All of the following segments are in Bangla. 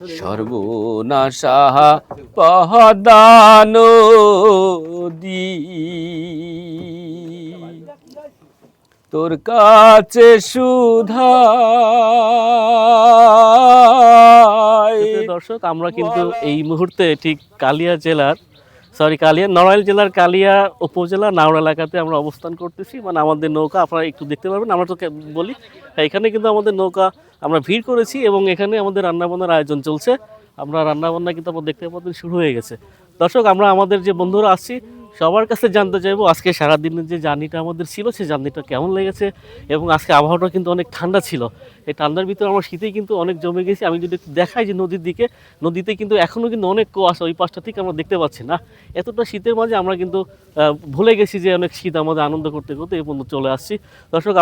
সর্বনাশা পহদানদী তোর কাছে সুধাই। দর্শক, আমরা কিন্তু এই মুহূর্তে ঠিক কালিয়া জেলার নড়াইল জেলার কালিয়া উপজেলা নাওর এলাকাতে আমরা অবস্থান করতেছি। মানে আমাদের নৌকা আপনারা একটু দেখতে পারবেন। আমরা তো বলি এখানে কিন্তু আমাদের নৌকা আমরা ভিড় করেছি এবং এখানে আমাদের রান্নাবান্নার আয়োজন চলছে। আমরা রান্নাবান্না কিন্তু আপনারা দেখতে পাচ্ছেন শুরু হয়ে গেছে। দর্শক, আমরা আমাদের যে বন্ধুরা আসছি সবার কাছে জানতে চাইবো আজকে সারাদিনের যে জার্নিটা আমাদের ছিল সেই জার্নিটা কেমন লেগেছে। এবং আজকে আবহাওয়াটা কিন্তু অনেক ঠান্ডা ছিল। এই ঠান্ডার ভিতরে আমরা শীতেই কিন্তু অনেক জমে গেছি। আমি যদি একটু দেখাই যে নদীর দিকে, নদীতে কিন্তু এখনও কিন্তু অনেক কুয়াশা, ওই পাশটা থেকে আমরা দেখতে পাচ্ছি না। এতটা শীতের মাঝে আমরা কিন্তু ভুলে গেছি যে অনেক শীত, আমাদের আনন্দ করতে করতে এই পর্যন্ত চলে আসছি। দর্শক,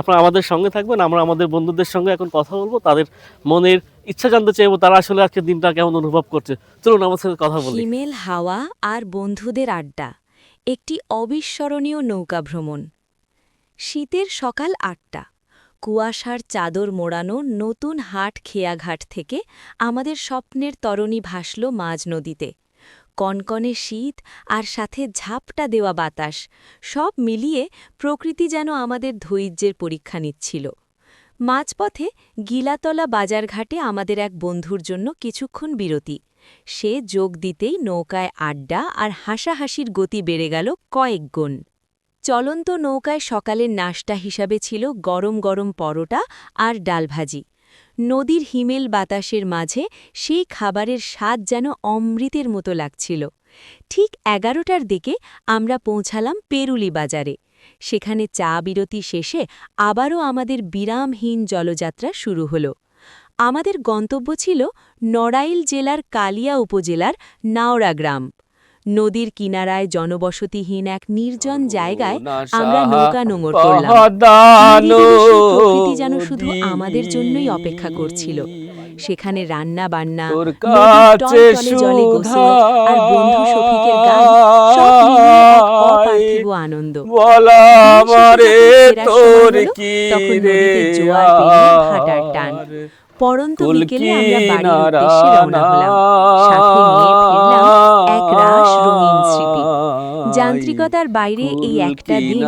আপনারা আমাদের সঙ্গে থাকবেন। আমরা আমাদের বন্ধুদের সঙ্গে এখন কথা বলবো, তাদের মনের ইচ্ছা জানতে চাইবো তারা আসলে আজকের দিনটা কেমন অনুভব করছে। চলুন আমার সাথে কথা বলি। হিমেল হাওয়া আর বন্ধুদের আড্ডা, একটি অবিস্মরণীয় নৌকা ভ্রমণ। শীতের সকাল ৮টা, কুয়াশার চাদর মোড়ানো নতুন হাট খেয়াঘাট থেকে আমাদের স্বপ্নের তরণী ভাসল মাঝ নদীতে। কনকনে শীত আর সাথে ঝাপটা দেওয়া বাতাস, সব মিলিয়ে প্রকৃতি যেন আমাদের ধৈর্যের পরীক্ষা নিচ্ছিল। মাঝপথে গিলাতলা বাজারঘাটে আমাদের এক বন্ধুর জন্য কিছুক্ষণ বিরতি। সে যোগ দিতেই নৌকায় আড্ডা আর হাসাহাসির গতি বেড়ে গেল কয়েক গুণ। চলন্ত নৌকায় সকালের নাশতা হিসাবে ছিল গরম গরম পরোটা আর ডালভাজি। নদীর হিমেল বাতাসের মাঝে সেই খাবারের স্বাদ যেন অমৃতের মতো লাগছিল। ঠিক ১১টার দিকে আমরা পৌঁছালাম পেরুলি বাজারে। সেখানে চা বিরতি শেষে আবারও আমাদের বিরামহীন জলযাত্রা শুরু হল। আমাদের গন্তব্য ছিল নড়াইল জেলার কালিয়া উপজেলার নাওড়া গ্রাম। নদীর কিনারায় জনবসতিহীন এক নির্জন জায়গায় আমরা নৌকা নোঙর করলাম। প্রকৃতি যেন শুধু আমাদের জন্যই অপেক্ষা করছিল। সেখানে রান্না বান্না, জলে গোসল আর বন্ধু শফিকের গান, সব মিলিয়ে এক অপার্থিব আনন্দ। তখন নদীতে জোয়ার পেরিয়ে ভাটার টান। পরন্ত বিকেলে আমরা বাড়ির উদ্দেশ্যে রওনা হলাম। সাথে নিয়ে ফিরলাম এক রাশ রঙিন স্মৃতি। যান্ত্রিকতার বাইরে এই একটা দিন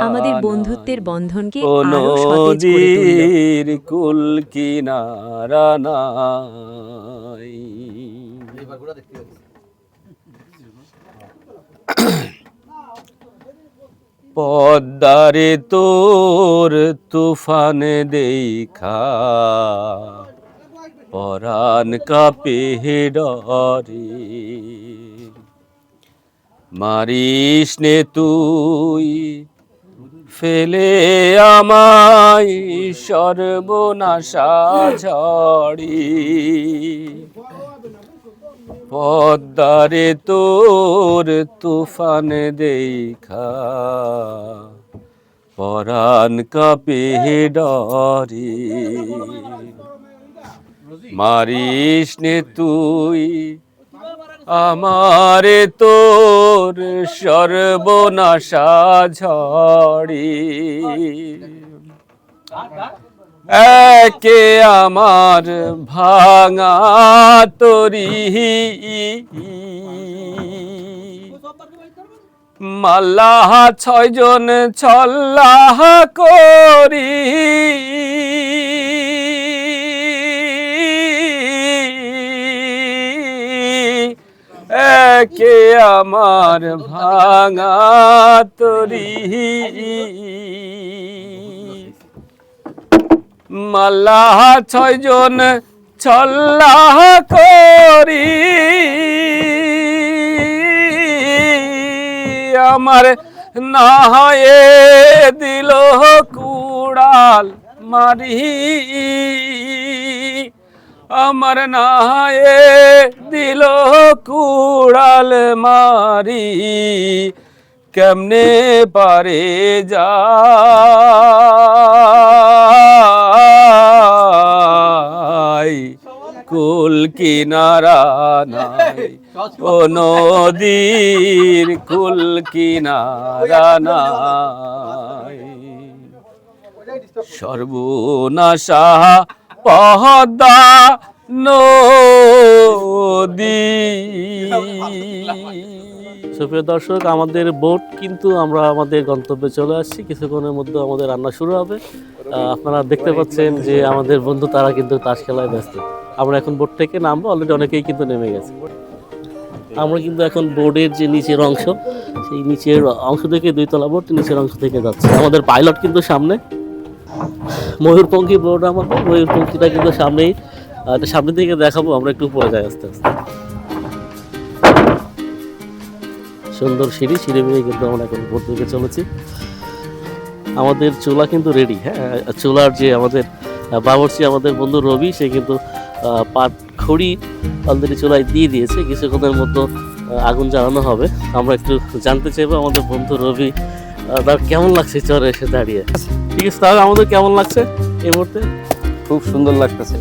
আমাদের বন্ধুত্বের বন্ধনকে আরো সতেজ করে তুলল। কুল কিনারা নাই। পদ্মারে তোর তুফানে দেখা পরাণ কাঁপে ডরে। মারিস নে তুই ফেলে আমায় সর্বনাশা ঝড়ি। পদ্মারে তোর তুফান দেখা পরাণ কাঁপে ডরে। মারিস নে তুই আমারে তোর সর্বনাশা ঝড়ি। একে আমার ভাঙা তরি মাল্লাহ ৬ জন ছল্লাহ করি। একে আমার ভাঙা তরি মাল্লাহ ৬ জন ছল্লাহ করি। আমার না হয়ে দিল কুড়াল মারি। আমার না হয়ে দিল কুড়াল মারি। কেমনে পারে যাই কুল কিনারা নাই। ও নদীর কুল কিনারা নাই। সর্বনাশা পদ্মা নদী। সুপ্রিয় দর্শক, আমাদের বোট কিন্তু আমরা আমাদের গন্তব্যে চলে আসছি। কিছুক্ষণের মধ্যে আমাদের রান্না শুরু হবে। আপনারা দেখতে পাচ্ছেন যে আমাদের বন্ধু তারা কিন্তু তাস খেলায় ব্যস্ত। আমরা এখন বোট থেকে নামবো, অলরেডি অনেকেই কিন্তু নেমে গেছে। আমরা কিন্তু এখন বোর্ডের যে নিচের অংশ, সেই নিচের অংশ থেকে 2 তলা বোর্ড নিচের অংশ থেকে যাচ্ছে। আমাদের পাইলট কিন্তু সামনে, ময়ূরপঙ্খী বোর্ড আমাদের, ময়ূরপঙ্খীটা কিন্তু সামনেই। সামনের দিকে দেখাবো, আমরা একটু উপরে যাই আস্তে আস্তে। সুন্দর সিঁড়ি বেয়ে কিন্তু আমরা এখন বোর্ড দিকে চলেছি। আমাদের চুলা কিন্তু রেডি। হ্যাঁ, চুলার যে আমাদের বাবুর্চি আমাদের বন্ধু রবি, সে কিন্তু পাট খড়ি অলরেডি চুলায় দিয়ে দিয়েছে। কিছুক্ষণের মধ্যে আগুন জ্বালানো হবে। আমরা একটু জানতে চাইবো আমাদের বন্ধু রবি তার কেমন লাগছে চরে এসে দাঁড়িয়ে। ঠিক আছে, তাহলে আমাদের কেমন লাগছে এই মুহূর্তে? খুব সুন্দর লাগতেছে।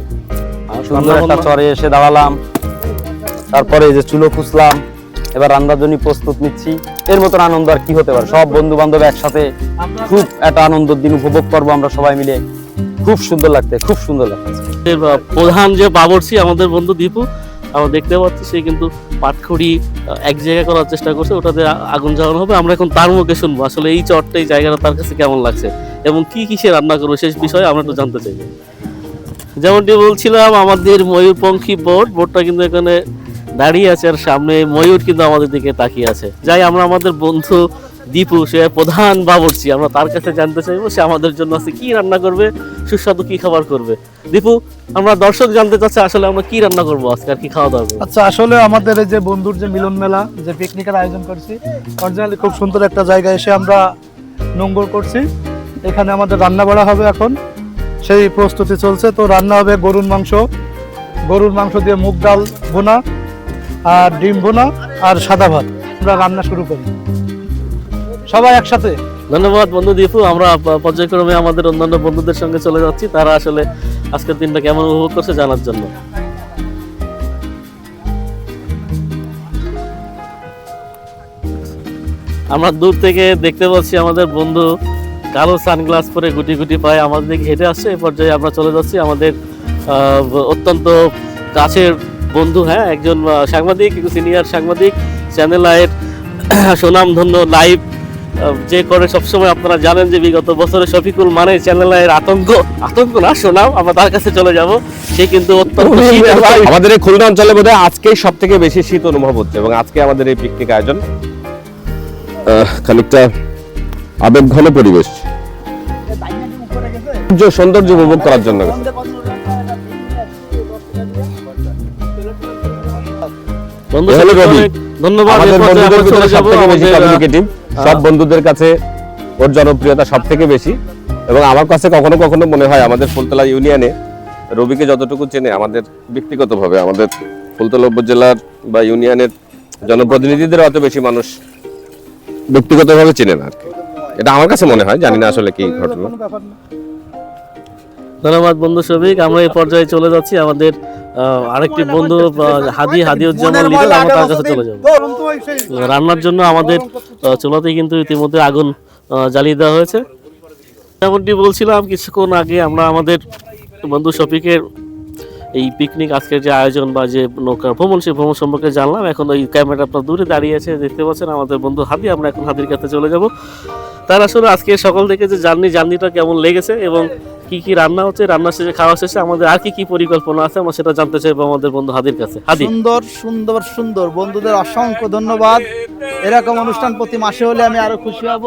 সুন্দর একটা চরে এসে দাঁড়ালাম, তারপরে এই যে চুলো খুঁজলাম, এবার রান্নার জন্য প্রস্তুত নিচ্ছি। এর মতন আনন্দ আর কি হতে পারে? সব বন্ধু বান্ধব একসাথে খুব একটা আনন্দের দিন উপভোগ করবো আমরা সবাই মিলে। খুব সুন্দর লাগছে, খুব সুন্দর লাগছে। প্রধান যে বাবুর্চি আমাদের বন্ধু দীপু, আমরা দেখতে পাচ্ছি সে কিন্তু পাটখড়ি এক জায়গায় করার চেষ্টা করছে, ওটাতে আগুন জ্বালানো হবে। আমরা এখন তার মুখে শুনবো আসলে এই চরটা, এই জায়গাটা তার কাছে কেমন লাগছে এবং কি কি সে রান্না করবে সেই বিষয়ে আমরা একটু জানতে চাইবো। যেমনটি বলছিলাম, আমাদের ময়ূরপঙ্খী বোটটা কিন্তু এখানে দাঁড়িয়ে আছে, আর সামনে ময়ূর কিন্তু আমাদের দিকে তাকিয়ে আছে। যাই আমরা আমাদের বন্ধু দীপু, সে প্রধান বাবুর্চি, আমরা তার কাছে জানতে চাইবো সে আমাদের জন্য আছে কি রান্না করবে, সুস্বাদু কি খাবার করবে। দীপু, আমরা দর্শক জানতে চাচ্ছি আসলে আমরা কি রান্না করবো আজকে, আর কি খাওয়া দাওয়া করবো? আচ্ছা, আসলে আমাদের এই যে বন্ধুর যে মিলন মেলা, যে পিকনিকের আয়োজন করছি, অরিজিনালি খুব সুন্দর একটা জায়গায় এসে আমরা নোঙ্গর করছি। এখানে আমাদের রান্না বাড়া হবে, এখন সেই প্রস্তুতি চলছে। তো রান্না হবে গরুর মাংস দিয়ে মুগ ডাল ভুনা আর ডিম ভুনা আর সাদা ভাত। আমরা রান্না শুরু করি সবাই একসাথে। ধন্যবাদ বন্ধু দীপু। আমরা পর্যায়ক্রমে আমাদের অন্যান্য বন্ধুদের সঙ্গে চলে যাচ্ছি, তারা আসলে আজকের দিনটা কেমন উপভোগ করছে জানার জন্য। আমরা দূর থেকে দেখতে পাচ্ছি আমাদের বন্ধু কালো সানগ্লাস পরে গুটি গুটি পায়ে আমাদের দিকে হেঁটে আসছে। এই পর্যায়ে আমরা চলে যাচ্ছি আমাদের অত্যন্ত কাছের বন্ধু, হ্যাঁ, একজন সাংবাদিক, সিনিয়র সাংবাদিক, চ্যানেল আইয়ের সুনামধন্য লাইভ যে করে সবসময়। আপনারা জানেন যে বিগত বছরে শফিকুল মানে চ্যানেল আইয়ের আতঙ্ক না সুনাম। আমরা তার কাছে চলে যাব। সে কিন্তু অত্যন্ত আমাদের এই খুলনা অঞ্চলে বোধহয় আজকেই সব থেকে বেশি শীত অনুভব হচ্ছে, এবং আজকে আমাদের এই পিকনিক আয়োজন খানিকটা আবেগঘন পরিবেশ, সৌন্দর্য উপভোগ করার জন্য। ধন্যবাদ। সব বন্ধুদের কাছে ওর জনপ্রিয়তা সব থেকে বেশি, এবং আমার কাছে কখনো কখনো মনে হয় আমাদের ফুলতলা ইউনিয়নে রবিকে যতটুকু চেনে আমাদের ব্যক্তিগতভাবে, আমাদের ফুলতলা উপজেলার বা ইউনিয়নের জনপ্রতিনিধিদের অত বেশি মানুষ ব্যক্তিগতভাবে চেনে না আর কি। এটা আমার কাছে মনে হয়, জানি না আসলে কি ঘটনা। ধন্যবাদ বন্ধু শফিক। আমরা এই পর্যায়ে চলে যাচ্ছি আমাদের আরেকটি বন্ধু হাদিউজ্জামান লিডার, আমরা তার কাছে চলে যাব। রান্নার জন্য আমাদের চুলাতেই কিন্তু ইতিমধ্যে আগুন জ্বালিয়ে দেওয়া হয়েছে। যেমনটি বলছিলাম কিছুক্ষণ আগে, আমরা আমাদের বন্ধু শফিকের এই পিকনিক আজকের যে আয়োজন বা যে নৌকা ভ্রমণ, সেই ভ্রমণ সম্পর্কে জানলাম। এখন ওই ক্যামেরা আপনার দূরে দাঁড়িয়ে আছে, দেখতে পাচ্ছেন আমাদের বন্ধু হাদি। আমরা এখন হাদির কাছে চলে যাব। তার আসলে আজকে সকাল থেকে যে জার্নিটা কেমন লেগেছে এবং কি কি রান্না হচ্ছে, রান্না শেষে খাওয়া শেষে আমাদের আর কি পরিকল্পনা আছে, আমরা সেটা জানতে চাইবো আমাদের বন্ধু হাদির কাছে। হাদি, সুন্দর বন্ধুদের অসংখ্য ধন্যবাদ। এরকম অনুষ্ঠান প্রতি মাসে হলে আমি আরো খুশি হব।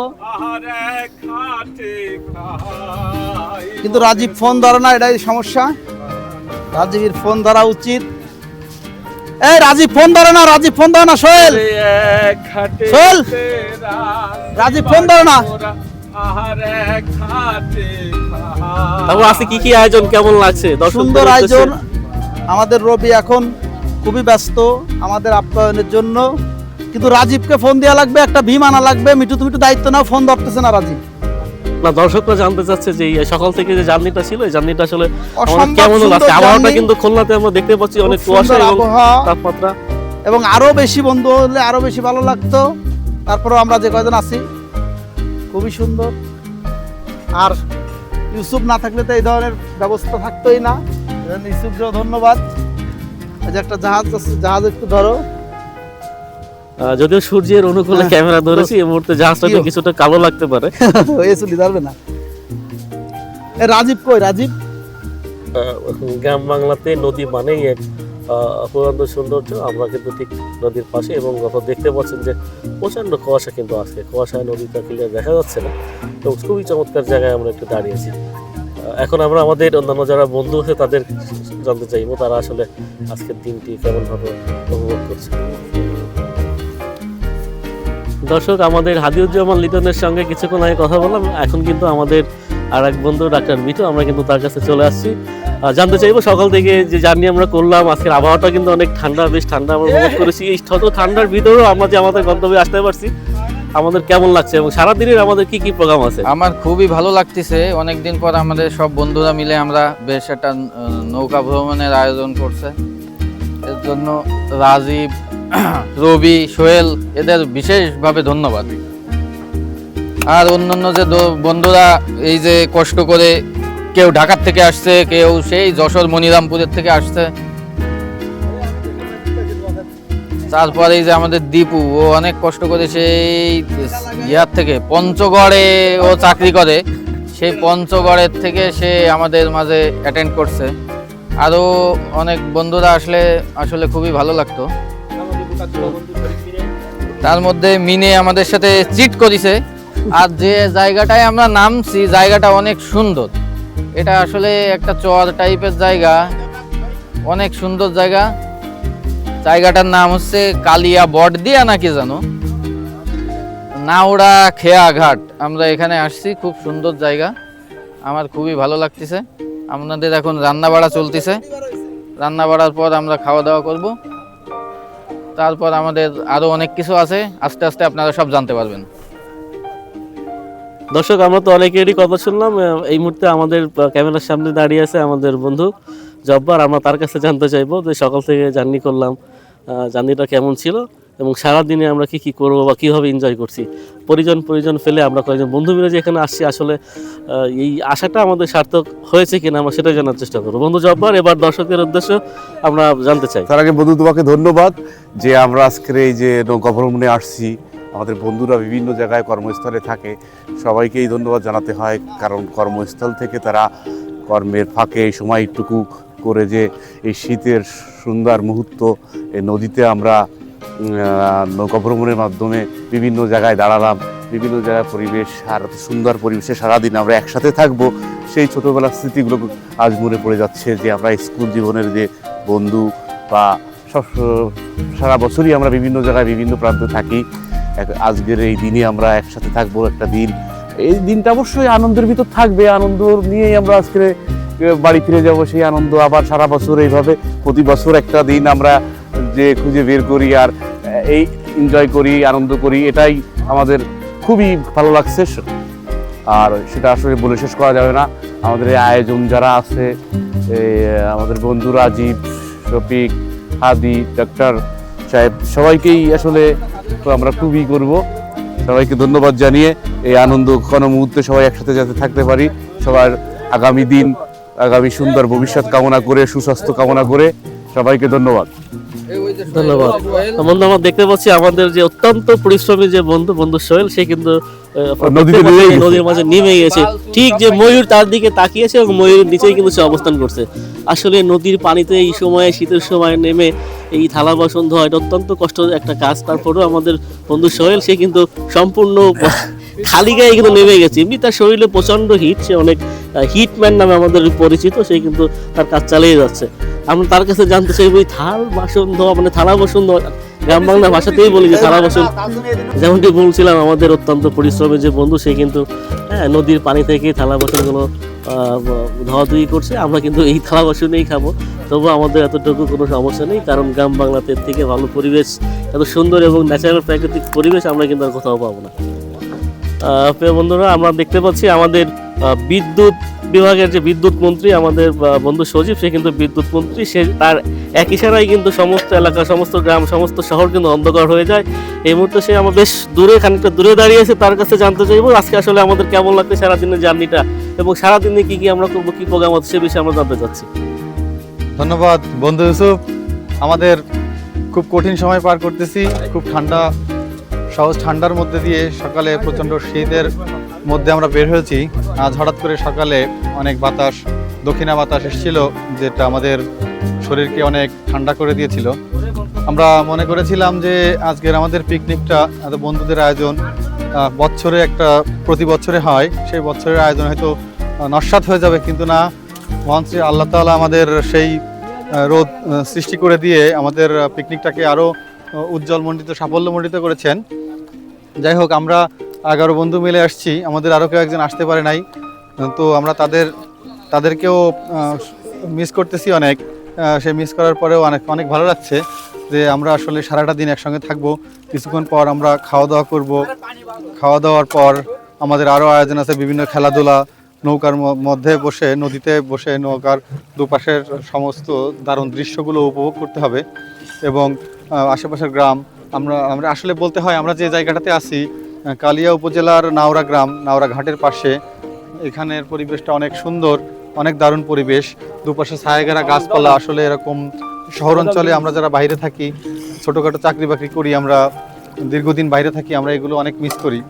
কিন্তু রাজীব ফোন ধরে না, এটাই সমস্যা। রাজীবের ফোন ধরা উচিত। এই রাজীব ফোন ধরে না, সোহেল, রাজীব ফোন ধরে না। তারপর আজকে কি কি আয়োজন, কেমন লাগছে? সুন্দর আয়োজন। আমাদের রবি এখন খুবই ব্যস্ত আমাদের আপ্যায়নের জন্য, কিন্তু রাজীবকে ফোন দেওয়া লাগবে, একটা ভীম আনা লাগবে। মিঠু, তুমি একটু দায়িত্ব নাও, ফোন ধরতেছে না রাজীব। না, দর্শকরা জানতে চাচ্ছে যে সকাল থেকে যে জার্নিটা ছিল, এই জার্নিটা আসলে অসম্ভব কেমন লাগছে? সুন্দর আবহাওয়াটা জার্নি। কিন্তু খুলনাতে আমরা দেখতে পাচ্ছি অনেক কুয়াশা এবং আবহাওয়া, তাপমাত্রা, এবং আরো বেশি বন্ধু হলে আরো বেশি ভালো লাগতো। তারপরেও আমরা যে কয়জন আছি খুবই সুন্দর। আর ইউসুফ না থাকলে তো এই ধরনের ব্যবস্থা থাকতোই না। ইউসুফকেও ধন্যবাদ। এই যে একটা জাহাজ আছে, জাহাজ একটু ধরো। যদিও সূর্যের অনুকূলে ক্যামেরা ধরেছি, এই মুহূর্তে জাহাজটা কি? কিছুটা কালো লাগতে পারে। এই চুলি ধরবে না। এ রাজীব কই, রাজীব? গ্রাম বাংলাতে নদী মানেই এক অপূর্ব সৌন্দর্য। আমরা কিন্তু ঠিক নদীর পাশে, এবং আপনারা দেখতে পাচ্ছেন যে প্রচন্ড কুয়াশা কিন্তু আছে, কুয়াশায় নদীটা ক্লিয়ার দেখা যাচ্ছে না, তো খুবই চমৎকার জায়গায় আমরা একটু দাঁড়িয়েছি। এখন আমরা আমাদের অন্যান্য যারা বন্ধু আছে তাদের জানতে চাইবো তারা আসলে আজকের দিনটি কেমন ভাবে উপভোগ করছে। দর্শক, আমাদের হাদিউজ্জামান লিটনের সঙ্গে কিছুক্ষণ আগে কথা বললাম, এখন কিন্তু আমাদের আর এক বন্ধু ডাক্তার মিঠু, আমরা কিন্তু তার কাছে চলে আসছি। জানতে চাইবো সকাল থেকে যে জার্নি আমরা করলাম, আজকের আবহাওয়াটা কিন্তু অনেক ঠান্ডা, বেশ ঠান্ডা আমরা উপভোগ করেছি। এই শত ঠান্ডার ভিতরেও আমরা যে আমাদের গন্তব্যে আসতে পারছি, আমাদের কেমন লাগছে এবং সারাদিনের আমাদের কি কি প্রোগ্রাম আছে? আমার খুবই ভালো লাগতেছে। অনেকদিন পর আমাদের সব বন্ধুরা মিলে আমরা বেশ একটা নৌকা ভ্রমণের আয়োজন করছে। এর জন্য রাজীব, রবি, সোহেল এদের বিশেষভাবে ধন্যবাদ। আর অন্যান্য যে বন্ধুরা এই যে কষ্ট করে, কেউ ঢাকার থেকে আসছে, কেউ সেই যশোর মনিরামপুরের থেকে আসছে। তারপরে এই যে আমাদের দীপু, ও অনেক কষ্ট করে সেই ইয়ার থেকে পঞ্চগড়ে ও চাকরি করে, সেই পঞ্চগড়ের থেকে সে আমাদের মাঝে অ্যাটেন্ড করছে। আরও অনেক বন্ধুরা আসলে আসলে খুবই ভালো লাগতো। তার মধ্যে মিনে আমাদের সাথে চিট করেছে। আর যে জায়গাটায় আমরা নামছি, জায়গাটা অনেক সুন্দর। এটা আসলে একটা চর টাইপের জায়গা, অনেক সুন্দর জায়গা। জায়গাটার নাম হচ্ছে কালিয়া বটদিয়া নাকি জানো, নাওড়া খেয়া ঘাট। আমরা এখানে আসছি, খুব সুন্দর জায়গা, আমার খুবই ভালো লাগতেছে। আপনাদের এখন রান্না বাড়া চলতেছে, রান্না বাড়ার পর আমরা খাওয়া দাওয়া করব। তারপর আমাদের আরো অনেক কিছু আছে, আস্তে আস্তে আপনারা সব জানতে পারবেন। দর্শক, আমরা তো অনেকেরই কথা শুনলাম। এই মুহূর্তে আমাদের ক্যামেরার সামনে দাঁড়িয়ে আছে আমাদের বন্ধু জব্বার। আমরা তার কাছে জানতে চাইবো যে সকাল থেকে জার্নি করলাম, জার্নিটা কেমন ছিল এবং সারাদিনে আমরা কি কি করবো বা কীভাবে এনজয় করছি। পরিজন ফেলে আমরা কয়েকজন বন্ধু মিলে যে এখানে আসছি, আসলে এই আশাটা আমাদের সার্থক হয়েছে কিনা আমরা সেটা জানার চেষ্টা করবো। বন্ধু জব্বার, এবার দর্শকের উদ্দেশ্য আমরা জানতে চাই। তার আগে বন্ধু তোমাকে ধন্যবাদ যে আমরা আজকের এই যে নৌকা ভ্রমণে আসছি। আমাদের বন্ধুরা বিভিন্ন জায়গায় কর্মস্থলে থাকে, সবাইকেই ধন্যবাদ জানাতে হয়, কারণ কর্মস্থল থেকে তারা কর্মের ফাঁকে এই সময়টুকু করে যে এই শীতের সুন্দর মুহূর্ত এই নদীতে আমরা নৌকা ভ্রমণের মাধ্যমে বিভিন্ন জায়গায় দাঁড়ালাম, বিভিন্ন জায়গায় পরিবেশ আর সুন্দর পরিবেশে সারাদিন আমরা একসাথে থাকবো। সেই ছোটোবেলার স্মৃতিগুলো আজ মনে পড়ে যাচ্ছে যে আমরা স্কুল জীবনের যে বন্ধু বা সব সারা বছরই আমরা বিভিন্ন জায়গায় বিভিন্ন প্রান্তে থাকি। আজকের এই দিনে আমরা একসাথে থাকবো একটা দিন, এই দিনটা অবশ্যই আনন্দের ভিতর থাকবে, আনন্দ নিয়েই আমরা আজকে বাড়ি ফিরে যাব। সেই আনন্দ আবার সারা বছর এইভাবে প্রতি বছর একটা দিন আমরা যে খুঁজে বের করি আর এই এনজয় করি, আনন্দ করি, এটাই আমাদের খুবই ভালো লাগছে। আর সেটা আসলে বলে শেষ করা যাবে না। আমাদের এই আয়োজন যারা আছে, আমাদের বন্ধু রাজীব, শফিক, হাদি, ডাক্তার সাহেব, সবাইকেই আসলে আমরা খুবই করব। সবাইকে ধন্যবাদ জানিয়ে এই আনন্দ ঘন মুহূর্তে সবাই একসাথে যাতে থাকতে পারি, সবার আগামী দিন, আগামী সুন্দর ভবিষ্যৎ কামনা করে, সুস্বাস্থ্য কামনা করে সবাইকে ধন্যবাদ। ধন্যবাদ বন্ধু। আমরা দেখতে পাচ্ছি আমাদের যে অত্যন্ত পরিশ্রমী যে বন্ধু সোহেল, সে কিন্তু নদীর মাঝে নেমে গেছে। ঠিক যে ময়ূর তার দিকে তাকিয়েছে এবং ময়ূরের নিচেই কিন্তু সে অবস্থান করছে। আসলে নদীর পানিতে এই সময়ে, শীতের সময় নেমে এই থালা বাসন ধোয়া এটা অত্যন্ত কষ্ট একটা কাজ। তারপরেও আমাদের বন্ধু সোহেল, সে কিন্তু সম্পূর্ণ খালি গায়ে কিন্তু নেমে গেছে। এমনি তার শরীরে প্রচন্ড হিট, সে অনেক হিটম্যান নামে আমাদের পরিচিত, সে কিন্তু তার কাজ চালিয়ে যাচ্ছে। আমরা তার কাছে জানতে চাইবো এই থাল বাসন ধোয়া, মানে থালা বাসন ধোয়া, গ্রাম বাংলা ভাষাতেই বলি যে থালা বাসন, যেমনটি বলছিলাম আমাদের অত্যন্ত পরিশ্রমের যে বন্ধু, সে কিন্তু নদীর পানি থেকে থালা বাসনগুলো ধোয়াধুয়ি করছে। আমরা কিন্তু এই থালা বাসনেই খাবো, তবু আমাদের এতটুকু কোনো সমস্যা নেই, কারণ গ্রাম বাংলাতে থেকে ভালো পরিবেশ, এত সুন্দর এবং ন্যাচারাল প্রাকৃতিক পরিবেশ আমরা কিন্তু আর কোথাও পাবো না। প্রিয় বন্ধুরা, আমরা দেখতে পাচ্ছি আমাদের বিদ্যুৎ বিভাগের যে বিদ্যুৎ মন্ত্রী, আমাদের বন্ধু সজীব, সে কিন্তু বিদ্যুৎ মন্ত্রী। সে তার এক ইশারায় কিন্তু সমস্ত এলাকা, সমস্ত গ্রাম, সমস্ত শহর কিন্তু অন্ধকার হয়ে যায়। এই মুহূর্তে সে আমার বেশ দূরে, খানিকটা দূরে দাঁড়িয়ে আছে। তার কাছে জানতে চাইবো আজকে আসলে আমাদের কেমন লাগছে সারাদিনের জার্নিটা এবং সারাদিনে কি কি আমরা করবো, কি প্রোগ্রাম হচ্ছে, সে বিষয়ে আমরা জানতে চাচ্ছি। ধন্যবাদ বন্ধু ইউসুফ। আমাদের খুব কঠিন সময় পার করতেছি, খুব সহজ ঠান্ডার মধ্যে দিয়ে সকালে প্রচণ্ড শীতের মধ্যে আমরা বের হয়েছি। আজ হঠাৎ করে সকালে অনেক বাতাস, দক্ষিণা বাতাস এসেছিল, যেটা আমাদের শরীরকে অনেক ঠান্ডা করে দিয়েছিল। আমরা মনে করেছিলাম যে আজকের আমাদের পিকনিকটা বন্ধুদের আয়োজন বছরে প্রতি বছরে হয়, সেই বছরের আয়োজন হয়তো নস্যাৎ হয়ে যাবে, কিন্তু না, মহান শ্রী আল্লাহ তাআলা আমাদের সেই রোদ সৃষ্টি করে দিয়ে আমাদের পিকনিকটাকে আরও উজ্জ্বলমণ্ডিত, সাফল্যমণ্ডিত করেছেন। যাই হোক, আমরা 11 বন্ধু মিলে আসছি, আমাদের আরও কেউ একজন আসতে পারে নাই, তো আমরা তাদেরকেও মিস করতেছি অনেক। সে মিস করার পরেও অনেক ভালো লাগছে যে আমরা আসলে সারাটা দিন একসঙ্গে থাকবো। কিছুক্ষণ পর আমরা খাওয়া দাওয়া করব, খাওয়া দাওয়ার পর আমাদের আরও আয়োজন আছে, বিভিন্ন খেলাধুলা, নৌকার মধ্যে বসে, নদীতে বসে নৌকার দুপাশের সমস্ত দারুণ দৃশ্যগুলো উপভোগ করতে হবে। এবং আশেপাশের গ্রাম, আমরা আসলে বলতে হয় আমরা যে জায়গাটাতে আছি কালিয়া উপজেলার নাওরা গ্রাম, নাওরা ঘাটের পাশে। এখানের পরিবেশটা অনেক সুন্দর, অনেক দারুণ পরিবেশ, দুপাশে ছায়াঘেরা গাছপালা। আসলে এরকম শহর অঞ্চলে আমরা যারা বাইরে থাকি, ছোটোখাটো চাকরি বাকরি করি, আমরা দীর্ঘদিন বাইরে থাকি, আমরা এগুলো অনেক মিস করি।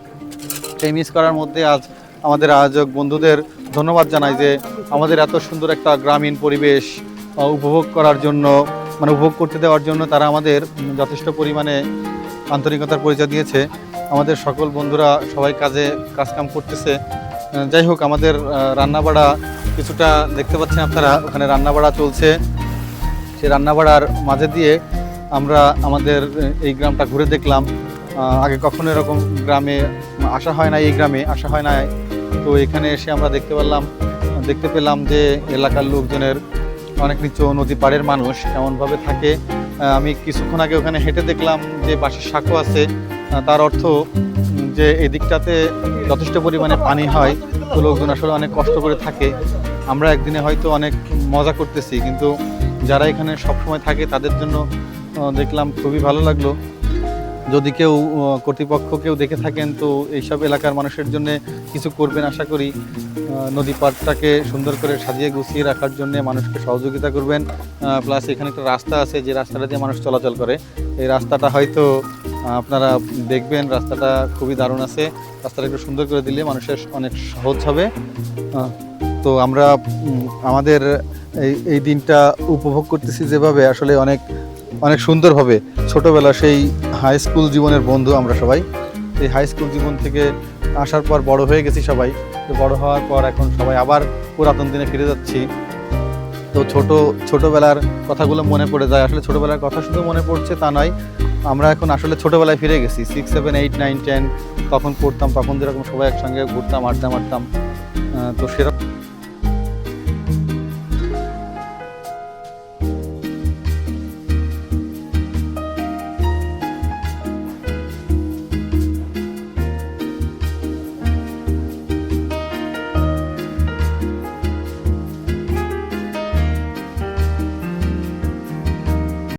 সেই মিস করার মধ্যে আজ আমাদের আয়োজক বন্ধুদের ধন্যবাদ জানাই যে আমাদের এত সুন্দর একটা গ্রামীণ পরিবেশ উপভোগ করার জন্য, উপভোগ করতে দেওয়ার জন্য তারা আমাদের যথেষ্ট পরিমাণে আন্তরিকতার পরিচয় দিয়েছে। আমাদের সকল বন্ধুরা সবাই কাজকাম করতেছে। যাই হোক, আমাদের রান্নাবাড়া কিছুটা দেখতে পাচ্ছেন আপনারা, ওখানে রান্নাবাড়া চলছে। সেই রান্নাবাড়ার মাঝে দিয়ে আমরা আমাদের এই গ্রামটা ঘুরে দেখলাম। আগে কখনো এরকম গ্রামে আসা হয় না, এই গ্রামে আসা হয় না, তো এখানে এসে আমরা দেখতে পেলাম যে এলাকার লোকজনের অনেক নিচু নদী পাড়ের মানুষ কেমনভাবে থাকে। আমি কিছুক্ষণ আগে ওখানে হেঁটে দেখলাম যে বাঁশের সাঁকো আছে, তার অর্থ যে এই দিকটাতে যথেষ্ট পরিমাণে পানি হয়, তো লোকজন আসলে অনেক কষ্ট করে থাকে। আমরা একদিনে হয়তো অনেক মজা করতেছি, কিন্তু যারা এখানে সবসময় থাকে তাদের জন্য দেখলাম খুবই ভালো লাগলো। যদি কেউ কর্তৃপক্ষ কেউ দেখে থাকেন তো এইসব এলাকার মানুষের জন্য কিছু করবেন আশা করি। নদী পাড়টাকে সুন্দর করে সাজিয়ে গুছিয়ে রাখার জন্য মানুষকে সহযোগিতা করবেন। প্লাস এখানে একটা রাস্তা আছে, যে রাস্তাটা দিয়ে মানুষ চলাচল করে, এই রাস্তাটা হয়তো আপনারা দেখবেন, রাস্তাটা খুবই দারুণ আছে। রাস্তাটা একটু সুন্দর করে দিলে মানুষের অনেক সহজ হবে। তো আমরা আমাদের এই দিনটা উপভোগ করতেছি যেভাবে, আসলে অনেক সুন্দরভাবে। ছোটোবেলা সেই হাই স্কুল জীবনের বন্ধু আমরা সবাই, এই হাই স্কুল জীবন থেকে আসার পর বড় হয়ে গেছি সবাই। তো বড় হওয়ার পর এখন সবাই আবার পুরাতন দিনে ফিরে যাচ্ছি। তো ছোটোবেলার কথাগুলো মনে পড়ে যায়। আসলে ছোটোবেলার কথা শুধু মনে পড়ছে তা নয়, আমরা এখন আসলে ছোটোবেলায় ফিরে গেছি। 6, 7, 8, 9, 10 তখন পড়তাম, তখন যেরকম সবাই একসঙ্গে ঘুরতাম, আড্ডা মারতাম, তো সেরকম